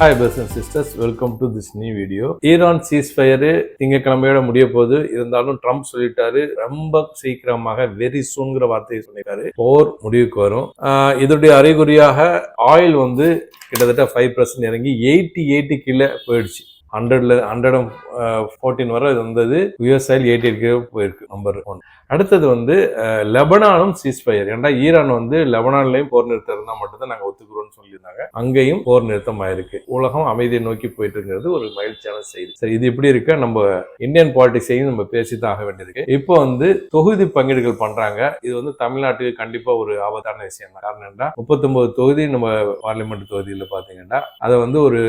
Hi brothers and sisters, welcome to this new video. Iran ceasefire திங்கக்கிழமையோட முடிய போது இருந்தாலும் ட்ரம்ப் சொல்லிட்டாரு ரொம்ப சீக்கிரமாக வெரி சூன்கிற வார்த்தையை சொல்லிட்டாரு போர் முடிவுக்கு வரும். இதோடைய அறிகுறியாக ஆயில் வந்து கிட்டத்தட்ட 5% இறங்கி 88 கீழே போயிடுச்சு. 114 வரை வந்தது. யுஎஸ் ஆயில் 88 போயிருக்கு. நம்பர் 1. அடுத்தது வந்து லெபனானும் சீஸ்ஃபயர். ஏன்னா ஈரான் வந்து லெபனான்லயும் போர் நிறுத்தம் இருந்தா மட்டும்தான் நாங்க ஒத்துக்கிறோம்னு சொல்லியிருந்தாங்க. அங்கேயும் போர் நிறுத்தம் ஆயிருக்கு. உலகம் அமைதியை நோக்கி போயிட்டு இருக்கிறது ஒரு மகிழ்ச்சியான செய்தி. சரி, இது இப்படி இருக்க நம்ம இந்தியன் பாலிடிக்ஸையும் நம்ம பேசித்தான் ஆக வேண்டியிருக்கு. இப்போ வந்து தொகுதி பங்கீடுகள் பண்றாங்க. இது வந்து தமிழ்நாட்டுக்கு கண்டிப்பா ஒரு ஆபத்தான விஷயம் தான். காரணம் என்ன, 39 தொகுதி நம்ம பார்லிமெண்ட் தொகுதியில் பாத்தீங்கன்னா அதை வந்து ஒரு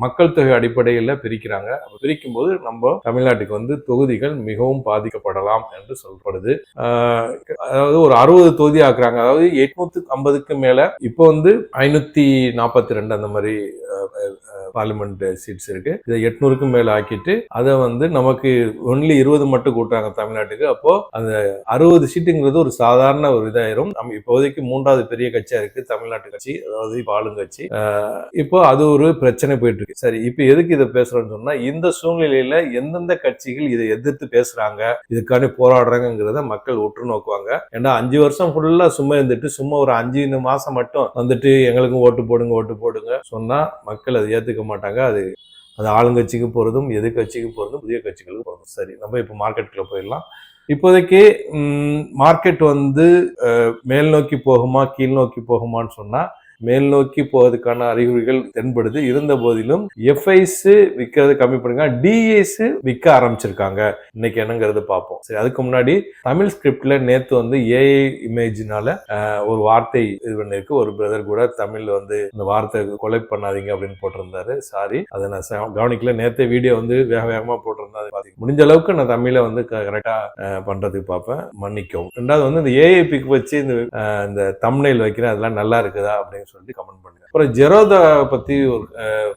மக்கள் தொகை அடிப்படையில் பிரிக்கிறாங்க. பிரிக்கும் போது நம்ம தமிழ்நாட்டுக்கு வந்து தொகுதிகள் மிகவும் பாதிக்கப்படலாம் என்று சொல்லப்படுது. அதாவது ஒரு 60 தொகுதி ஆக்குறாங்க. அதாவது 850க்கு மேல இப்போ வந்து 542 அந்த மாதிரி பார்லிமெண்ட் சீட்ஸ் இருக்கு. இதை 800க்கும் மேல ஆக்கிட்டு அதை வந்து நமக்கு ஒன்லி 20 மட்டும் கூட்டுறாங்க தமிழ்நாட்டுக்கு. அப்போ அந்த 60 சீட்டுங்கிறது ஒரு சாதாரண ஒரு இதாயிரும். நம்ம இப்போதைக்கு 3வது பெரிய கட்சியா இருக்கு தமிழ்நாட்டு கட்சி, அதாவது இப்போ ஆளுங்கட்சி. இப்போ அது ஒரு பிரச்சனை போயிட்டு இருக்கு. சரி, இப்போ எதுக்கு இதை பேசுறோம்னு சொன்னா, இந்த சூழ்நிலையில எந்தெந்த கட்சிகள் இதை எதிர்த்து பேசுறாங்க, இதுக்காண்டி போராடுறாங்கிறத மக்கள் உற்று நோக்குவாங்க. ஏன்னா 5 வருஷம் ஃபுல்லா சும்மா இருந்துட்டு சும்மா ஒரு 5 மாசம் மட்டும் வந்துட்டு எங்களுக்கும் ஓட்டு போடுங்க சொன்னா மக்கள் அதை ஏத்துக்க மாட்டாங்க. அது ஆளுங்கட்சிக்கு போறதும் எதிர்கட்சிக்கு போறதும் புதிய கட்சிகளுக்கு போறதும். சரி, நம்ம இப்போ மார்க்கெட்டுக்குள்ள போயிடலாம். இப்போதைக்கு மார்க்கெட் வந்து மேல் நோக்கி போகுமா கீழ் நோக்கி போகுமான்னு சொன்னா மேல் நோக்கி போவதற்கான அறிகுறிகள் தென்படுது. இருந்த போதிலும் எஃப்ஐஸ் விற்கிறது கம்மி பண்ணுங்க, டிஐஸ் விற்க ஆரம்பிச்சிருக்காங்க. இன்னைக்கு என்னங்கிறது பார்ப்போம். சரி, அதுக்கு முன்னாடி தமிழ் ஸ்கிரிப்ட்ல நேத்து வந்து ஏஐ இமேஜ்னால ஒரு வார்த்தை இது பண்ணிருக்கு. ஒரு பிரதர் கூட தமிழ்ல வந்து இந்த வார்த்தை கொலை பண்ணாதீங்க அப்படின்னு போட்டிருந்தாரு. சாரி, அதை நான் கவனிக்கல. நேத்தே வீடியோ வந்து வேகமா போட்டிருந்தா முடிஞ்ச அளவுக்கு நான் தமிழை வந்து கரெக்டா பண்றதுக்கு பார்ப்பேன், மன்னிக்கவும். ரெண்டாவது வந்து இந்த ஏஐ பிக் வச்சு இந்த தம்ப்நெயில் வைக்கிறேன், அதெல்லாம் நல்லா இருக்குதா அப்படின்னு சொல்லிட்டு கமெண்ட் பண்ணுங்க. அப்புறம் ஜெரோதா பத்தி ஒரு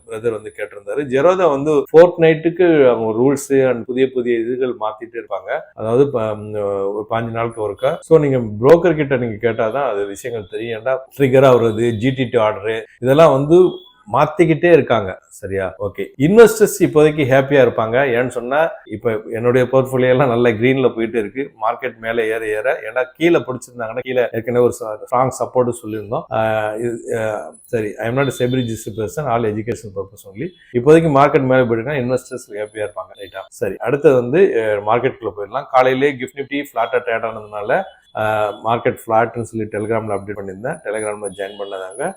பிரதர் வந்து கேட்டிருந்தாரு. ஜெரோதா வந்து ஃபோர்ட் நைட்டுக்கு அவங்க ரூல்ஸ் அண்ட் புதிய இதுகள் மாத்திட்டு இருப்பாங்க. அதாவது ஒரு 5 நாளுக்கு ஒருக்கா. ஸோ நீங்க புரோக்கர் கிட்ட நீங்க கேட்டாதான் அது விஷயங்கள் தெரியும். ஏன்னா ட்ரிகர் ஆகுறது, ஜிடிடி ஆர்டரு, இதெல்லாம் வந்து மாத்திக்கிட்டே இருக்காங்க. சரியா? ஓகே. இன்வெஸ்டர்ஸ் இப்போதைக்கு ஹாப்பியா இருப்பாங்க. ஏன்னு சொன்னா இப்ப என்னுடைய போர்ட்ஃபோலியோ எல்லாம் நல்ல கிரீன்ல போயிட்டு இருக்கு. மார்க்கெட் மேல ஏற ஏன்னா கீழே பிடிச்சிருந்தாங்கன்னா கீழே ஏற்கனவே ஒரு ஸ்ட்ராங் சப்போர்ட் சொல்லியிருந்தோம். சரி, I am not SEBI registered person, all education purpose only. இப்போதைக்கு மார்க்கெட் மேல போயிட்டுனா இன்வெஸ்டர்ஸ் ஹாப்பியா இருப்பாங்க. ரைட்டா? சரி, அடுத்தது வந்து மார்க்கெட்டுக்குள்ள போயிடலாம். காலையிலேயே கிஃப்ட் நிஃப்டி ஃபிளாட்டா ட்ரேட் ஆனதுனால மார்க்கெட் ஃபிளாட்னு சொல்லி டெலிகிராம்ல அப்டேட் பண்ணியிருந்தேன். டெலிகிராம்ல ஜாயின் பண்ணதாங்க.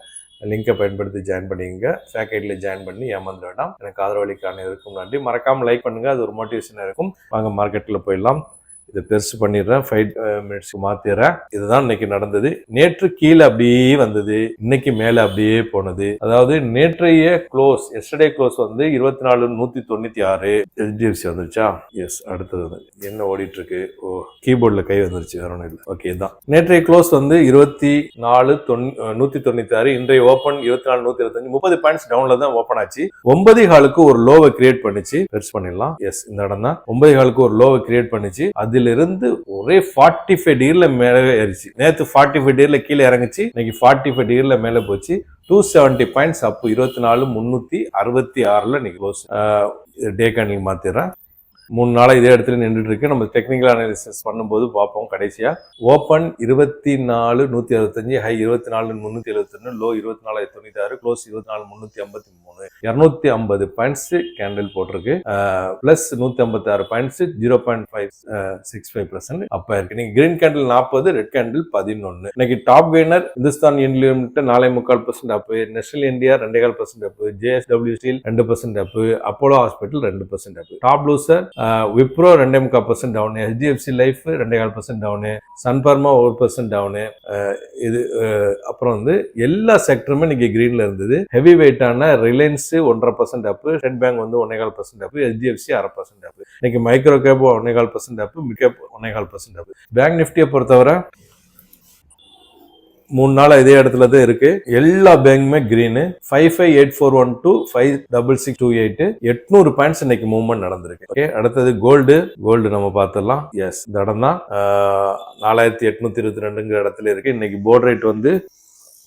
லிங்கை பயன்படுத்தி ஜாயின் பண்ணிங்க. ஃபேக்கெட்டில் ஜாயின் பண்ணி ஏமாந்துட வேண்டாம். எனக்கு ஆதரவளிக்கான இருக்கும் நன்றி. மறக்காமல் லைக் பண்ணுங்க, அது ஒரு மோட்டிவேஷனாக இருக்கும். வாங்க மார்க்கெட்டில் போயிடலாம். இதை பெருசு பண்ணிடுறேன், 5 மினிட்ஸ்க்கு மாத்திடுறேன். இதுதான் இன்னைக்கு நடந்தது. நேற்று கீழே அப்படியே வந்தது, இன்னைக்கு மேல அப்படியே போனது. அதாவது நேற்றைய க்ளோஸ், எஸ்டர்டே க்ளோஸ் வந்து 24,196 HDFC வந்துருச்சா? எஸ். அடுத்தது என்ன ஓடிட்டு இருக்கு? ஓ, கீபோர்ட்ல கை வந்துருச்சு, வேற ஒன்றும் இல்லை. ஓகே தான். நேற்றைய க்ளோஸ் வந்து 24,196. இன்றைய ஓப்பன் 24,125, 30 பாயிண்ட்ஸ் டவுன்ல தான் ஓப்பன் ஆச்சு. 9.15க்கு ஒரு லோவை கிரியேட் பண்ணிச்சு. பெருசு பண்ணிடலாம். எஸ், இந்த இடம் தான். 9.15க்கு ஒரு லோவை கிரியேட் பண்ணிச்சு. அதிலிருந்து ஒரே 45 டிகிரில மேல ஏறிச்சு. நேத்து 45 டிகிரில கீழே இறங்குச்சு, இன்னைக்கு 45 டிகிரில மேல போச்சு. 270 பாயிண்ட்ஸ் அப். 24,366ல இன்னைக்கு க்ளோஸ். டே கேண்டில் மாத்திடுறேன். 3 நாளா இதே இடத்துல நின்றுட்டு இருக்கு. நம்ம டெக்னிக்கல் அனாலிசிஸ் பண்ணும்போது பார்ப்போம். கடைசியா open 24,165, high 24,371, low 24,96, close 24,353. 250 points candle போட்டிருக்கு. பிளஸ் 156 பாயிண்ட்ஸ், 0.565% அப்ப இருக்கு. நீங்க கிரீன் கேண்டில் 40, ரெட் கேண்டில் 11. இன்னைக்கு top gainer Hindustan Unilever Limited 4.25% up, national India 2.25% up, JSW steel 2% up, Apollo hospital 2% up. Top loser Wipro 2.25% down, HDFC life 2.25% down, Sun Pharma 1% down. இது அப்புறம் வந்து எல்லா செக்டருமே இன்னைக்கு கிரீன்ல இருந்தது. ஹெவி வெயிட்டான ரிலையன்ஸ் 1.5% அப், ஸ்டேட் பேங்க் வந்து 1.25% அப், HDFC 0.5% அப். இன்னைக்கு மைக்ரோ கேப் 1.25% அப், மிட் கேப் 1.25% அப். பேங்க் நிஃப்டியை பொறுத்தவரை 3 நாளா இதே இடத்துல தான் இருக்கு. எல்லா பேங்குமே கிரீனு. 558412, 56628, 800 பாயிண்ட்ஸ் இன்னைக்கு மூவ்மெண்ட் நடந்திருக்கு. ஓகே, அடுத்தது கோல்டு நம்ம பார்த்துடலாம். எஸ், இந்த இடம் தான் 4822ங்கிற இடத்துல இருக்கு. இன்னைக்கு போர்ட் ரேட் வந்து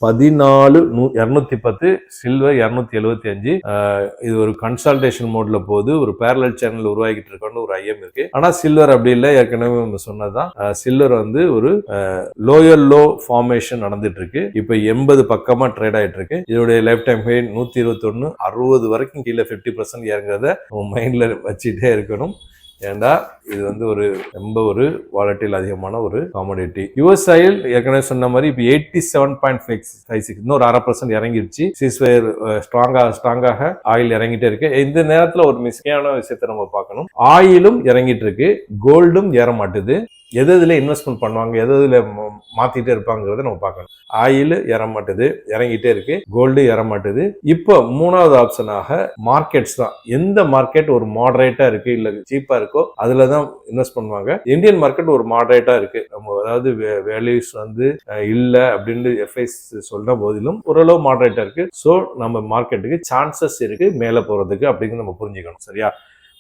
210 சில்வர் 275. இது ஒரு கன்சல்டேஷன் மோட்ல போகுது, ஒரு பேரலல் சேனல் உருவாக்கிட்டு இருக்கோம்னு ஒரு ஐயம் இருக்கு. ஆனா சில்வர் அப்படி இல்லை, ஏற்கனவே நம்ம சொன்னதுதான். சில்வர் வந்து ஒரு லோயர் லோ ஃபார்மேஷன் நடந்துட்டு இருக்கு. இப்ப 80 பக்கமா ட்ரேட் ஆயிட்டு இருக்கு. இதோடைய லைஃப் டைம் ஹை 121, 60 வரைக்கும் கீழே 50% இறங்குறத மைண்ட்ல வச்சுட்டே இருக்கணும். ஏண்டா இது வந்து ரொம்ப ஒரு வாலட்டில் அதிகமான ஒரு காமோடிட்டி. யுஎஸ் ஆயில் ஏற்கனவே சொன்ன மாதிரி இப்போ 87.56, இன்னொரு 0.5% இறங்கிடுச்சு. சீஸ்ஃபயர் ஸ்ட்ராங்காக ஆயில் இறங்கிட்டே இருக்கு. இந்த நேரத்தில் ஒரு முக்கியமான விஷயத்தை நம்ம பார்க்கணும். ஆயிலும் இறங்கிட்டு இருக்கு, கோல்டும் ஏற மாட்டுது. எதுல இன்வெஸ்ட்மெண்ட் பண்ணுவாங்க, எதுல மாத்திட்டே இருப்பாங்கிறத நம்ம பார்க்கணும். ஆயில் ஏற மாட்டுது, இறங்கிட்டே இருக்கு. கோல்டு ஏற மாட்டுது. இப்போ மூணாவது ஆப்ஷனாக மார்க்கெட்ஸ் தான். எந்த மார்க்கெட் ஒரு மாடரேட்டா இருக்கு இல்ல சீப்பா இருக்கோ அதுலதான் இன்வெஸ்ட் பண்ணுவாங்க. இந்தியன் மார்க்கெட் ஒரு மாடரேட்டா இருக்கு. நம்ம அதாவது வேல்யூஸ் வந்து இல்ல அப்படின்னு எஃப்ஐஸ் சொல்ற போதிலும் ஓரளவு மாடரேட்டா இருக்கு. ஸோ நம்ம மார்க்கெட்டுக்கு சான்சஸ் இருக்கு மேல போறதுக்கு அப்படிங்கிறது நம்ம புரிஞ்சுக்கணும். சரியா?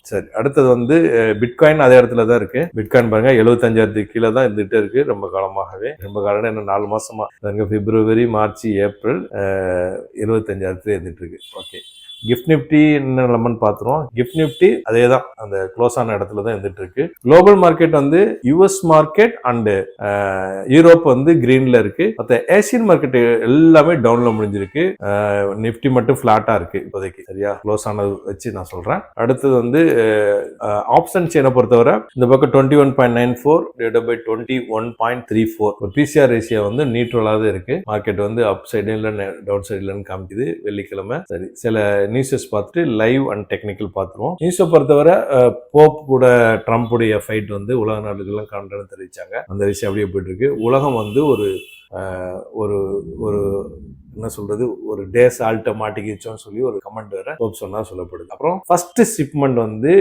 சரி, அடுத்தது வந்து பிட்காயின் அதே இடத்துல தான் இருக்கு. பிட்காயின் பாருங்க 75,000 கீழே தான் இருந்துகிட்டே இருக்கு ரொம்ப காலமாகவே. ரொம்ப காலம் என்ன 4 மாசமா பாருங்க, பிப்ரவரி, மார்ச், ஏப்ரல் 75,000 இருந்துட்டு இருக்கு. ஓகே, கிஃப்ட் நிப்டி என்ன நிலைமைன்னு பார்த்துருவோம். கிஃப்ட் நிப்டி அதே தான், அந்த க்ளோஸ் ஆன இடத்துல தான் இருந்துட்டு இருக்கு. குளோபல் மார்க்கெட் வந்து யுஎஸ் மார்க்கெட் அண்ட் யூரோப் வந்து கிரீன்ல இருக்கு. மற்ற ஏசியன் மார்க்கெட் எல்லாமே டவுன்ல முடிஞ்சிருக்கு. நிப்டி மட்டும் பிளாட்டா இருக்கு இப்போதைக்கு. சரியா? க்ளோஸ் ஆனது வச்சு நான் சொல்றேன். அடுத்தது வந்து ஆப்ஷன் செயினை பொறுத்தவரை இந்த பக்கம் 21.94 டிவைடட் பை 21.34 ஒரு பிசிஆர் ரேஷியோ வந்து நியூட்ரலாக இருக்கு. மார்க்கெட் வந்து அப் சைடு இல்ல டவுன் சைடு இல்லைன்னு காமிக்குது வெள்ளிக்கிழமை. சரி, சில நியூஸஸ் பார்த்துட்டு லைவ் அண்ட் டெக்னிக்கல் பார்த்துருவோம். நியூஸை பொறுத்தவரை போப் கூட ட்ரம்ப்புடைய ஃபைட் வந்து உலக நாடுகள்லாம் கண்டனம் தெரிவிச்சாங்க. அந்த விஷயம் அப்படியே போயிட்டு இருக்கு. உலகம் வந்து ஒரு ஒரு என்ன சொல்றது, ஒரு டேஸ் ஆல்ட்ட மாட்டிக்கிச்சோன்னு சொல்லி ஒரு கமெண்ட் வேற போப் சொன்னா சொல்லப்படுது. அப்புறம் ஃபர்ஸ்ட் ஷிப்மெண்ட் வந்து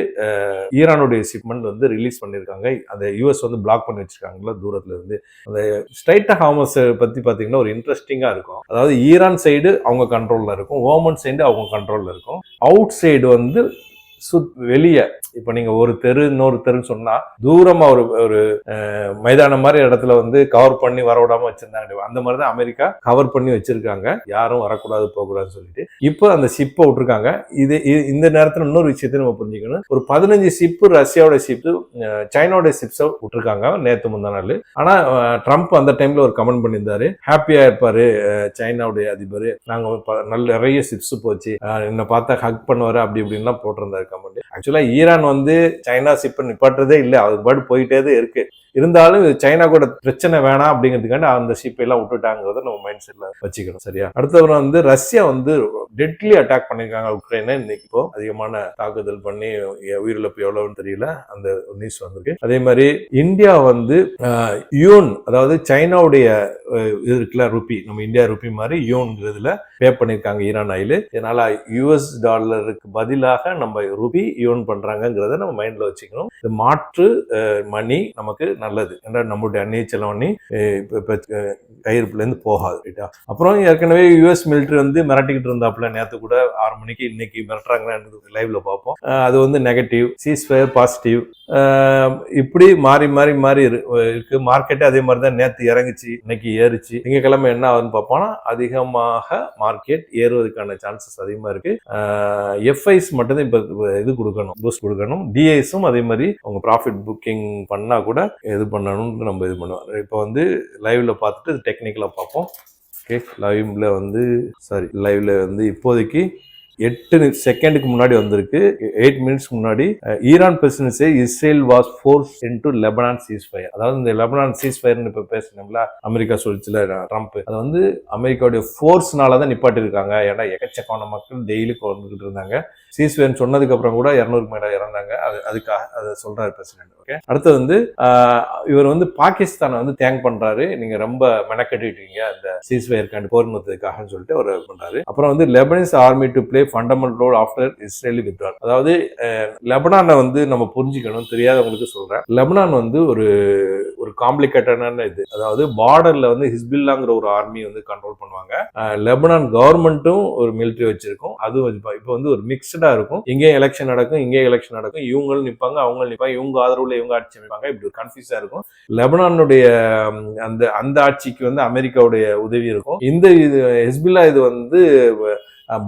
ஈரானுடைய ஷிப்மெண்ட் வந்து ரிலீஸ் பண்ணியிருக்காங்க. அந்த யூஎஸ் வந்து பிளாக் பண்ணி வச்சிருக்காங்களா தூரத்துல இருந்து. அந்த ஸ்ட்ரைட் ஹார்மஸ் பத்தி பாத்தீங்கன்னா ஒரு இன்ட்ரெஸ்டிங்கா இருக்கும். அதாவது ஈரான் சைடு அவங்க கண்ட்ரோல்ல இருக்கும், ஓமன் சைடு அவங்க கண்ட்ரோல்ல இருக்கும். அவுட் சைடு வந்து வெளியே இப்ப நீங்க ஒரு தெரு இன்னொரு தெருன்னு சொன்னா தூரமா ஒரு மைதானம் மாதிரி இடத்துல வந்து கவர் பண்ணி வரவிடாம வச்சிருந்தாங்க. அந்த மாதிரிதான் அமெரிக்கா கவர் பண்ணி வச்சிருக்காங்க, யாரும் வரக்கூடாது போகக்கூடாதுன்னு சொல்லிட்டு. இப்போ அந்த ஷிப்பை விட்டுருக்காங்க. இந்த நேரத்துல இன்னொரு விஷயத்தை நம்ம புரிஞ்சுக்கணும். ஒரு 15 ஷிப்பு ரஷ்யாவோட ஷிப்பு, சைனாவோட ஷிப்ஸை விட்டுருக்காங்க நேற்று முந்தா நாள். ஆனா ட்ரம்ப் அந்த டைம்ல ஒரு கமெண்ட் பண்ணியிருந்தாரு, ஹாப்பியா இருப்பாரு சைனாவுடைய அதிபர், நாங்க நிறைய ஷிப்ஸ் போச்சு, என்ன பார்த்தா ஹக் பண்ணுவாரு அப்படி இப்படின்லாம் போட்டிருந்தாரு கமெண்ட். ஆக்சுவலா ஈரான் வந்து சைனா ஷிப்பை நிப்பாட்டுறதே இல்லை, அதுக்கு பாட்டு போயிட்டே தான் இருக்கு. இருந்தாலும் சைனா கூட பிரச்சனை வேணாம் அப்படிங்கிறதுக்காண்டி அந்த ஷிப்பை எல்லாம் விட்டுட்டாங்கிறத நம்ம மைண்ட் செட்ல வச்சுக்கணும். சரியா? அடுத்தவரை வந்து ரஷ்யா வந்து டெட்லி அட்டாக் பண்ணிருக்காங்க உக்ரைனை. இன்னைக்கு இப்போ அதிகமான தாக்குதல் பண்ணி உயிரிழப்பு எவ்வளவுன்னு தெரியல, அந்த நியூஸ் வந்திருக்கு. அதே மாதிரி இந்தியா வந்து யூன், அதாவது சைனாவுடைய இது இருக்குல்ல ருபி, நம்ம இந்தியா ருபி மாதிரி யூன்ங்கிறதுல பே பண்ணிருக்காங்க ஈரான் ஆயில். இதனால யூஎஸ் டாலருக்கு பதிலாக நம்ம ருபி யூன் பண்றாங்கிறத நம்ம மைண்ட்ல வச்சுக்கணும். இது மாற்று மணி நமக்கு நல்லது, ஏன்னா நம்மளுடைய அந்நிய செலவணி கையிருப்புல இருந்து போகாது. ரைட்டா? அப்புறம் ஏற்கனவே யூஎஸ் மிலிட்டரி வந்து மிரட்டிக்கிட்டு இருந்தாப்புல நேற்று கூட 6 மணிக்கு, இன்னைக்கு மிரட்டுறாங்கன்னு லைவ்ல பார்ப்போம். அது வந்து நெகட்டிவ், சீஸ்ஃபயர் பாசிட்டிவ், இப்படி மாறி மாறி மாறி இருக்கு. மார்க்கெட்டே அதே மாதிரி தான், நேற்று இறங்குச்சு இன்னைக்கு ஏறிச்சு. திங்கக்கிழமை என்ன ஆகுதுன்னு பார்ப்போம்னா அதிகமாக மார்க்கெட் ஏறுவதற்கான சான்சஸ் அதிகமா இருக்கு. எஃப்ஐஸ் மட்டும்தான் இப்ப இது கொடுக்கணும், பூஸ்ட் கொடுக்கணும். டிஐஸும் அதே மாதிரி அவங்க ப்ராஃபிட் புக்கிங் பண்ணா கூட இது பண்ணணும்னு நம்ம இது பண்ணுவோம். இப்போ வந்து லைவ்ல பார்த்துட்டு டெக்னிக்கலா பார்ப்போம். ஓகே, லைவ்ல வந்து இப்போதைக்கு 8 செகண்டுக்கு முன்னாடி வந்திருக்கு, 8 மினிட்ஸ்க்கு முன்னாடி. Iran president Israel was forced into Lebanon ceasefire. அதாவது இந்த லெபனான் சீஸ்ஃபயர்னு இப்ப பேசணும்ல, அமெரிக்கா சொல்லிச்சுல ட்ரம்ப், அது வந்து அமெரிக்காவுடைய ஃபோர்ஸ்னாலதான் நிப்பாட்டி இருக்காங்க. ஏன்னா எக்கச்சக்கான மக்கள் டெய்லி வந்துகிட்டு இருந்தாங்க. சீஸ்ஃபயர் சொன்னதுக்கு அப்புறம் கூட 200 மேல இறந்தாங்க. அதுக்காக அதை சொல்றாரு பிரசிடென்ட். ஓகே, அடுத்து வந்து இவர் வந்து பாகிஸ்தானை வந்து தேங்க் பண்றாரு, நீங்க ரொம்ப மெனக்கட்டிட்டீங்க அந்த சீஸ்ஃபயர்காண்டி போர் நிறுத்தத்துக்காகன்னு சொல்லிட்டு அவர் பண்றாரு. அப்புறம் வந்து Lebanese army to play fundamental role after Israeli withdrawal. அதாவது லெபனானை வந்து நம்ம புரிஞ்சுக்கணும், தெரியாதவங்களுக்கு சொல்றேன். லெபனான் வந்து ஒரு ஒரு காம்ப்ளிகேட்டடான இது. அதாவது பார்டர்ல வந்து ஹிஸ்புல்லாங்கிற ஒரு ஆர்மி வந்து கண்ட்ரோல் பண்ணுவாங்க. லெபனான் கவர்மெண்ட்டும் ஒரு மிலிட்டரி வச்சிருக்கும். அது இப்போ வந்து ஒரு மிக்சடா இருக்கும். இங்கே எலெக்ஷன் நடக்கும், இங்கே எலெக்ஷன் நடக்கும், இவங்களும் நிற்பாங்க, அவங்க நிற்பாங்க, இவங்க ஆதரவுல இவங்க ஆட்சி அமைப்பாங்க. இப்படி கன்ஃபியூஸா இருக்கும். லெபனானுடைய அந்த அந்த ஆட்சிக்கு வந்து அமெரிக்காவுடைய உதவி இருக்கும். இந்த இது ஹிஸ்புல்லா இது வந்து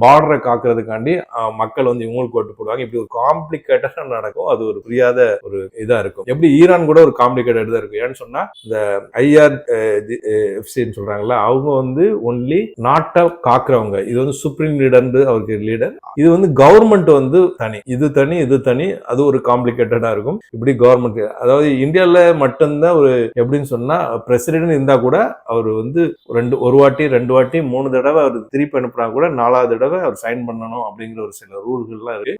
பார்டரை காக்குறதுக்காண்டி மக்கள் வந்து இவங்களுக்கு ஓட்டு போடுவாங்க. இப்படி ஒரு காம்ப்ளிகேட்டடா நடக்கும். அது ஒரு புரியாத ஒரு இதா இருக்கும். எப்படி ஈரான் கூட ஒரு காம்ப்ளிகேட்டட் தான் இருக்கும். ஏன்னு சொன்னா இந்த IRGC சொல்றாங்கல்ல, அவங்க வந்து ஒன்லி நாட்டை காக்குறவங்க. இது வந்து சுப்ரீம் லீடர், அவருக்கு லீடர். இது வந்து கவர்மெண்ட் வந்து தனி, இது தனி, இது தனி. அது ஒரு காம்ப்ளிகேட்டடா இருக்கும். இப்படி கவர்மெண்ட், அதாவது இந்தியால மட்டும்தான் ஒரு எப்படின்னு சொன்னா பிரசிடென்ட் இருந்தா கூட அவர் வந்து ஒரு வாட்டி 2 வாட்டி 3 தடவை அவர் திருப்பி அனுப்புனா கூட 4வது தடவை அவர் சைன் பண்ணணும் அப்படிங்கிற ஒரு சில ரூல்கள்லாம் இருக்கு.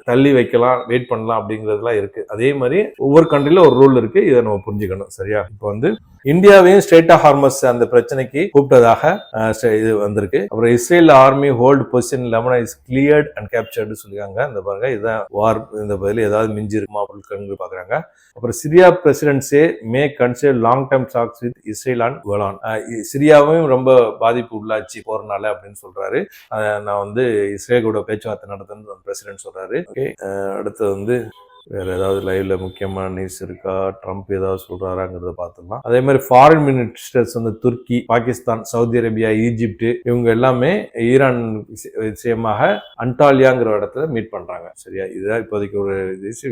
தள்ளி வைக்கலாம், வெயிட் பண்ணலாம் அப்படிங்கிறதுலாம் இருக்கு. அதே மாதிரி ஒவ்வொரு கண்ட்ரில ஒரு ரூல் இருக்கு. இதை நம்ம புரிஞ்சுக்கணும். சரியா? இப்போ வந்து இந்தியாவையும் ஸ்ட்ரெய்ட் ஆஃப் ஹார்மஸ் அந்த பிரச்சனைக்கு கூப்பிட்டதாக இது வந்திருக்கு. அப்புறம் Israel army hold position Lebanon is cleared and captured சொல்லியிருக்காங்க. இந்த பாருங்க, இதுதான் வார். இந்த பதில் ஏதாவது மிஞ்சி இருக்குமா அப்படின்னு பாக்குறாங்க. அப்புறம் சிரியா பிரசிடென்ட்ஸே may consider long term talks with Israel and Golan. சிரியாவையும் ரொம்ப பாதிப்பு உள்ளாச்சு போறனால அப்படின்னு சொல்றாரு. நான் வந்து இஸ்ரேல் கூட பேச்சுவார்த்தை நடத்துன்னு பிரசிடென்ட் சொல்றாரு. ஓகே, அடுத்து வந்து வேற ஏதாவது லைவ்ல முக்கியமான நியூஸ் இருக்கா? ட்ரம்ப் ஏதாவது சொல்றாராங்கிறத பார்த்துக்கலாம். அதே மாதிரி ஃபாரின் மினிஸ்டர்ஸ் வந்து துருக்கி, பாகிஸ்தான், சவுதி அரேபியா, ஈஜிப்ட் இவங்க எல்லாமே ஈரான் விஷயமாக அன்டாலியாங்கிற இடத்துல மீட் பண்றாங்க. சரியா? இதுதான் இப்போதைக்கு ஒரு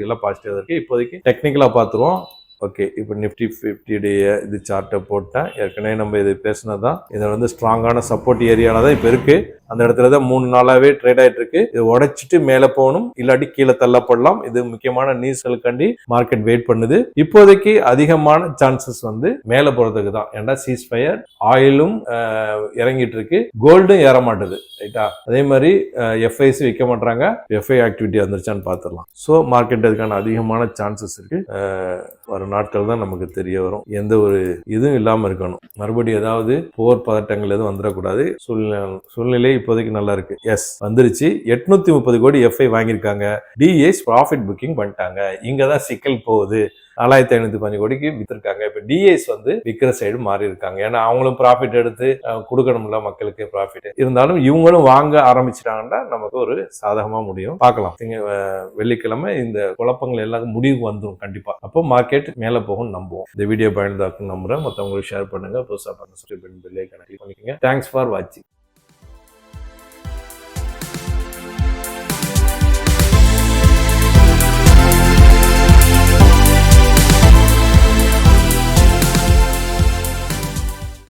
எல்லாம் பாசிட்டிவா இருக்கு. இப்போதைக்கு டெக்னிக்கலா பார்த்துருவோம். ஓகே, இப்போ நிஃப்டி 50 இது சார்ட்டை போட்டேன். ஏற்கனவே நம்ம இது பேசினதான். இதை வந்து ஸ்ட்ராங்கான சப்போர்ட் ஏரியால தான் இப்போ இருக்கு. அந்த இடத்துல தான் 3 நாளாவே ட்ரேட் ஆயிட்டு இருக்கு. இது உடைச்சிட்டு மேலே போகணும், இல்லாட்டி கீழே தள்ளப்படலாம். இது முக்கியமான நியூஸ்களுக்காண்டி மார்க்கெட் வெயிட் பண்ணுது. இப்போதைக்கு அதிகமான சான்சஸ் வந்து மேலே போறதுக்கு தான். ஏன்னா சீஸ்ஃபயர், ஆயிலும் இறங்கிட்டு இருக்கு, கோல்டும் ஏற மாட்டுது. ரைட்டா? அதே மாதிரி FIs விற்க மாட்டாங்க. FI ஆக்டிவிட்டி வந்துருச்சான்னு பார்த்துடலாம். ஸோ மார்க்கெட் அதுக்கான அதிகமான சான்சஸ் இருக்கு. வரும் நாட்கள் தான் நமக்கு தெரிய வரும். எந்த ஒரு இதுவும் இல்லாம இருக்கணும். மறுபடியும் ஏதாவது போர் பதட்டங்கள் எதுவும் வந்துடக்கூடாது. சூழ்நிலை இப்போதைக்கு நல்லா இருக்கு. எஸ் வந்துருச்சு. 830 கோடி FI வாங்கியிருக்காங்க. DAs ப்ராஃபிட் புக்கிங் பண்ணிட்டாங்க. இங்கதான் சிக்கல் போகுது. 4505 கோடிக்கு வித்திருக்காங்க. இப்ப DAs வந்து விற்கிற சைடு மாறி இருக்காங்க. ஏன்னா அவங்களும் ப்ராஃபிட் எடுத்து கொடுக்கணும்ல மக்களுக்கு ப்ராஃபிட். இருந்தாலும் இவங்களும் வாங்க ஆரம்பிச்சிட்டாங்கன்னா நமக்கு ஒரு சாதகமா முடியும். பார்க்கலாம். வெள்ளிக்கிழமை இந்த குழப்பங்கள் எல்லாரும் முடிவுக்கு வந்துடும் கண்டிப்பா. அப்போ மார்க்கெட் மேல போகும் நம்புவோம். இந்த வீடியோ பயனுள்ளதா நம்புறேன். மற்றவங்களுக்கு ஷேர் பண்ணுங்க. புதுசா பண்ண சப்ஸ்கிரைப் பண்ணி பெல் ஐகானை கிளிக் பண்ணிக்கங்க. தேங்க்ஸ் ஃபார் வாட்சிங்.